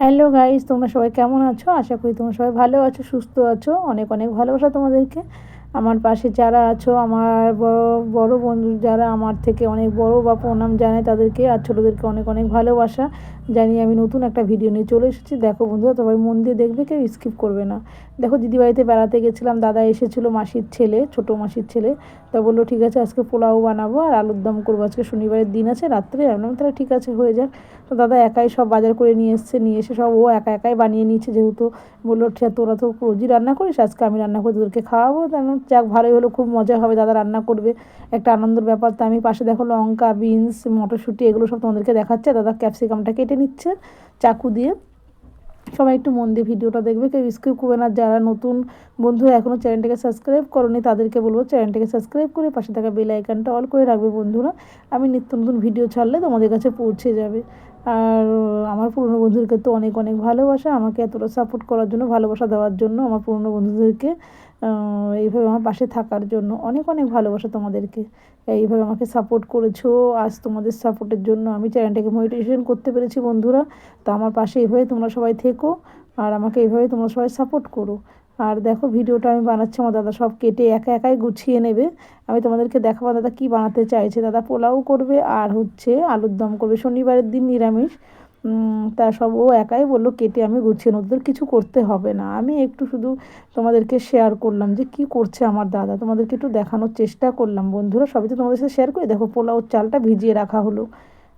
Hello guys, তোমরা সবাই কেমন আছো? আশা করি তোমরা সবাই ভালো আছো, সুস্থ আছো। অনেক অনেক ভালোবাসা তোমাদেরকে। আমার পাশে যারা আছো, আমার বড় বড় বন্ধু যারা আমার থেকে অনেক বড় বা প্রণাম জানাই তাদেরকে, আর ছোটোদেরকে অনেক অনেক ভালোবাসা জানিয়ে আমি নতুন একটা ভিডিও নিয়ে চলে এসেছি। দেখো বন্ধুরা, সবাই মন দিয়ে দেখবে, কেউ স্কিপ করবে না। দেখো, দিদিবাড়িতে বেড়াতে গেছিলাম, দাদা এসেছিলো, মাসির ছেলে, ছোটো মাসির ছেলে। তা বললো ঠিক আছে আজকে পোলাও বানাবো আর আলুর দম করবো, আজকে শনিবারের দিন আছে রাত্রে। আমি তাহলে ঠিক আছে, হয়ে যাক। তো দাদা একাই সব বাজার করে নিয়ে এসছে, নিয়ে এসে সব ও একা একাই বানিয়ে নিয়েছে, যেহেতু বললো তোরা তো রোজই রান্না করিস, আজকে আমি রান্না করে তোদেরকে খাওয়াবো। তেমন যাক, ভালোই হলো, খুব মজা হবে, দাদা রান্না করবে, একটা আনন্দের ব্যাপার। তা আমি পাশে দেখো লঙ্কা, বিনস, মটরশুঁটি এগুলো সব তোমাদেরকে দেখাচ্ছে। দাদা ক্যাপসিকামটা কেটে নিচ্ছে চাকু দিয়ে। সবাই একটু মন দিয়ে ভিডিওটা দেখবে, কেউ স্কিপ করবে না। যারা নতুন বন্ধুরা এখনও চ্যানেলটাকে সাবস্ক্রাইব করোনি তাদেরকে বলবো চ্যানেলটাকে সাবস্ক্রাইব করে পাশে থাকা বেল আইকনটা অল করে রাখবে বন্ধুরা। আমি নিত্য নতুন ভিডিও ছাড়লে তোমাদের কাছে পৌঁছে যাবে। আর আমার পুরনো বন্ধুদেরকে তো অনেক অনেক ভালোবাসা, আমাকে এতটা সাপোর্ট করার জন্য, ভালোবাসা দেওয়ার জন্য, আমার পুরনো বন্ধুদেরকে এইভাবে আমার পাশে থাকার জন্য অনেক অনেক ভালোবাসা তোমাদেরকে। এইভাবে আমাকে সাপোর্ট করেছো, আজ তোমাদের সাপোর্টের জন্য আমি চ্যানেলটাকে মনিটাইজেশন করতে পেরেছি বন্ধুরা। তা আমার পাশে এইভাবে তোমরা সবাই থেকো, আর আমাকে এইভাবে তোমরা সবাই সাপোর্ট করো। আর দেখো ভিডিওটা আমি বানাচ্ছি, আমার দাদা সব কেটে একা একাই গুছিয়ে নেবে। আমি তোমাদেরকে দেখাবো দাদা কী বানাতে চাইছে। দাদা পোলাও করবে আর হচ্ছে আলুর দম করবে, শনিবারের দিন নিরামিষ। তা সব ও একাই বললো কেটে আমি গুছিয়ে নেব, ওদের কিছু করতে হবে না। আমি একটু শুধু তোমাদেরকে শেয়ার করলাম যে কী করছে আমার দাদা, তোমাদেরকে একটু দেখানোর চেষ্টা করলাম বন্ধুরা। সবই তো তোমাদের সাথে শেয়ার করি। দেখো পোলাওর চালটা ভিজিয়ে রাখা হলো,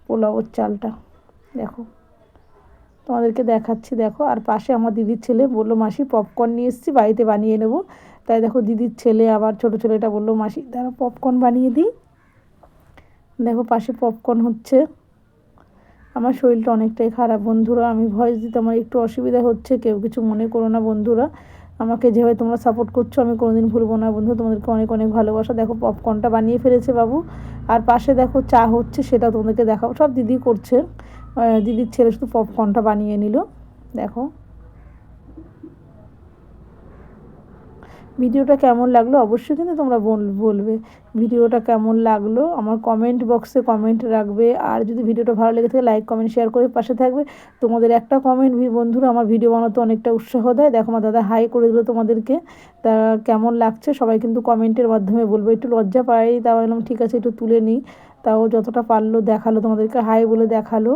পোলাওর চালটা দেখো তোমাদেরকে দেখাচ্ছি। দেখো, আর পাশে আমার দিদির ছেলে বললো মাসি পপকর্ন নিয়ে এসেছি, বাড়িতে বানিয়ে নেবো। তাই দেখো দিদির ছেলে আবার ছোটো ছেলেটা বললো মাসি দাঁড়া পপকর্ন বানিয়ে দিই। দেখো পাশে পপকর্ন হচ্ছে। আমার শরীরটা অনেকটাই খারাপ বন্ধুরা, আমি ভয়েস দিতে আমার একটু অসুবিধা হচ্ছে, কেউ কিছু মনে করো না বন্ধুরা। আমাকে যেভাবে তোমরা সাপোর্ট করছো আমি কোনোদিন ভুলবো না বন্ধু, তোমাদেরকে অনেক অনেক ভালোবাসা। দেখো পপকর্নটা বানিয়ে ফেলেছে বাবু, আর পাশে দেখো চা হচ্ছে, সেটা তোমাদেরকে দেখাবো, সব দিদি করছে। দিদির ছেলে শুধু পপকর্নটা বানিয়ে নিল। দেখো ভিডিওটা কেমন লাগলো অবশ্যই কিন্তু তোমরা বলবে ভিডিওটা কেমন লাগলো, আমার কমেন্ট বক্সে কমেন্ট রাখবে। আর যদি ভিডিওটা ভালো লেগে থাকে লাইক কমেন্ট শেয়ার করে পাশে থাকবে। তোমাদের একটা কমেন্ট বন্ধুরা আমার ভিডিও বানাতে অনেকটা উৎসাহ দেয়। দেখো আমার দাদা হাই করে দিল তোমাদেরকে। তা কেমন লাগছে সবাই কিন্তু কমেন্টের মাধ্যমে বলবো। একটু লজ্জা পাই, তাও এলাম ঠিক আছে একটু তুলে নিই। তাও যতটা পারলো দেখালো, তোমাদেরকে হাই বলে দেখালো।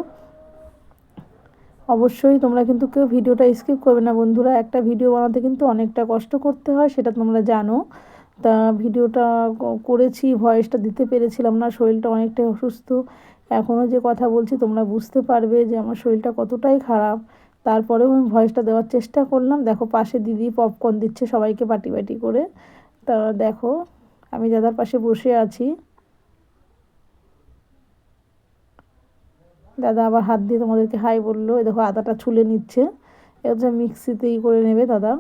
অবশ্যই তোমরা কিন্তু কেউ ভিডিওটা স্কিপ করবে না বন্ধুরা, একটা ভিডিও বানাতে কিন্তু অনেকটা কষ্ট করতে হয়, সেটা তোমরা জানো। তা ভিডিওটা করেছি, ভয়েসটা দিতে পেরেছিলাম না, শরীরটা অনেকটাই অসুস্থ। এখনও যে কথা বলছি তোমরা বুঝতে পারবে যে আমার শরীরটা কতটাই খারাপ। তারপরেও আমি ভয়েসটা দেওয়ার চেষ্টা করলাম। দেখো পাশে দিদি পপকর্ন দিচ্ছে সবাইকে বাটি বাটি করে। তা দেখো আমি দাদার পাশে বসে আছি। দাদা আবার হাত দিয়ে তোমাদেরকে হাই বললো। এই দেখো আদাটা ছুলে নিচ্ছে, এটা মিক্সিতেই করে নেবে দাদা।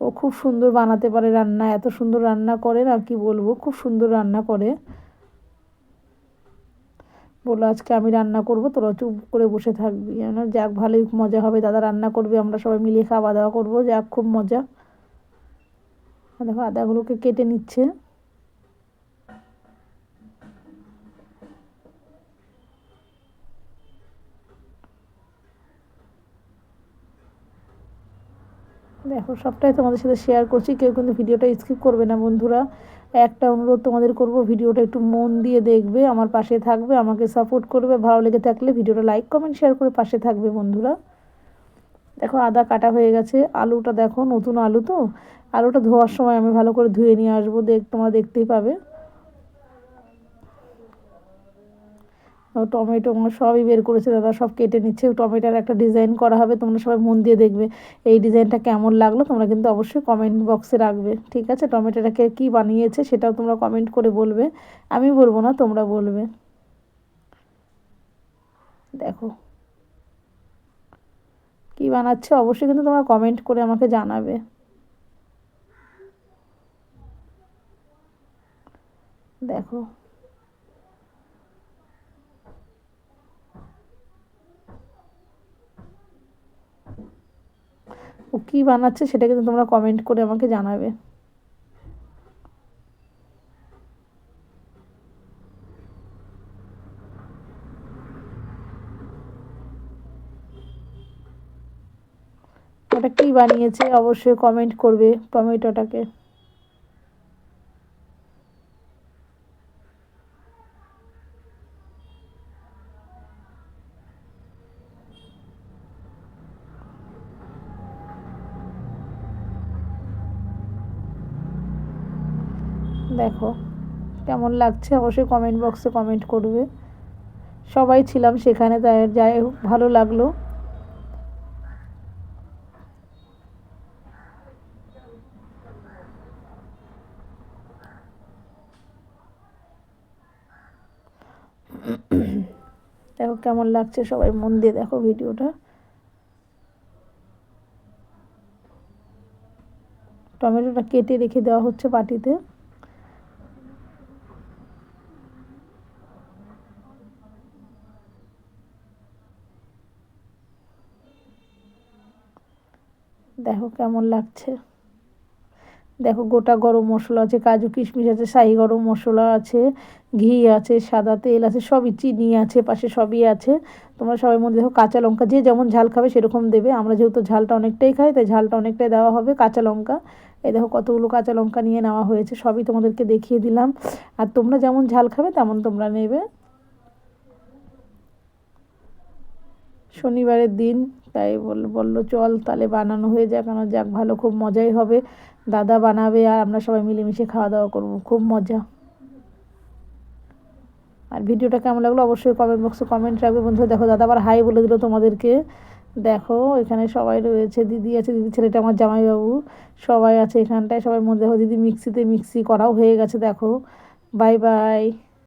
ও খুব সুন্দর বানাতে পারে রান্না, এত সুন্দর রান্না করে না কি বলবো, খুব সুন্দর রান্না করে। বললো আজকে আমি রান্না করব, তোরা চুপ করে বসে থাকবি। যাক ভালোই মজা হবে, দাদা রান্না করবে, আমরা সবাই মিলে খাওয়া দাওয়া করবো, যাক খুব মজা। দেখো আদাগুলোকে কেটে নিচ্ছে। দেখো সবটাই তোমাদের সাথে শেয়ার করছি, কেউ কিন্তু ভিডিওটা স্কিপ করবে না বন্ধুরা। একটা অনুরোধ তোমাদের করব, ভিডিওটা একটু মন দিয়ে দেখবে, আমার পাশে থাকবে, আমাকে সাপোর্ট করবে। ভালো লেগে থাকলে ভিডিওটা লাইক কমেন্ট শেয়ার করে পাশে থাকবে বন্ধুরা। দেখো আদা কাটা হয়ে গেছে, আলুটা দেখো নতুন আলু তো, আলুটা ধোয়ার সময় আমি ভালো করে ধুয়ে নিয়ে আসবো, তোমরা দেখতেই পাবে। টমেটো সবই বের করেছে দাদা, সব কেটে নিচ্ছে, টমেটোর একটা ডিজাইন করা হবে, তোমরা সবাই মন দিয়ে দেখবে। এই ডিজাইনটা কেমন লাগলো তোমরা কিন্তু অবশ্যই কমেন্ট বক্সে রাখবে, ঠিক আছে? টমেটোটাকে কী বানিয়েছে সেটাও তোমরা কমেন্ট করে বলবে, আমি বলবো না, তোমরা বলবে। দেখো কী বানাচ্ছে অবশ্যই কিন্তু তোমরা কমেন্ট করে আমাকে জানাবে। দেখো ও কী বানাচ্ছে সেটা কিন্তু তোমরা কমেন্ট করে আমাকে জানাবে। ওটা কী বানিয়েছে অবশ্যই কমেন্ট করবে টমেটোটাকে। দেখো কেমন লাগছে অবশ্যই কমেন্ট বক্সে কমেন্ট করবে। সবাই ছিলাম সেখানে, তাই যাই হোক ভালো লাগলো। দেখো কেমন লাগছে, সবাই মন দিয়ে দেখো ভিডিওটা। টমেটোটা কেটে রেখে দেওয়া হচ্ছে বাটিতে। দেখো কেমন লাগছে। দেখো গোটা গরম মশলা আছে, কাজু কিশমিশ আছে, শাহি গরম মশলা আছে, ঘি আছে, সাদা তেল আছে, সবই, চিনি আছে পাশে, সবই আছে। তোমরা সবাই মধ্যে দেখো কাঁচা লঙ্কা, যে যেমন ঝাল খাবে সেরকম দেবে। আমরা যেহেতু ঝালটা অনেকটাই খাই তাই ঝালটা অনেকটাই দেওয়া হবে। কাঁচা লঙ্কা, এই দেখো কতগুলো কাঁচা লঙ্কা নিয়ে নেওয়া হয়েছে, সবই তোমাদেরকে দেখিয়ে দিলাম। আর তোমরা যেমন ঝাল খাবে তেমন তোমরা নেবে। শনিবারের দিন তাই বললো চল তাহলে বানানো হয়ে যাক। আমার যাক ভালো, খুব মজাই হবে। দাদা বানাবে আর আমরা সবাই মিলেমিশে খাওয়া দাওয়া করবো, খুব মজা। আর ভিডিওটা কেমন লাগলো অবশ্যই কমেন্ট বক্সে কমেন্ট রাখবে বন্ধুরা। দেখো দাদা আবার হাই বলে দিল তোমাদেরকে। দেখো এখানে সবাই রয়েছে, দিদি আছে, দিদি ছেলেটা আমার জামাইবাবু, সবাই আছে এখানটায়। সবাই মধ্যে দেখো দিদি মিক্সি করাও হয়ে গেছে। দেখো বাই বাই।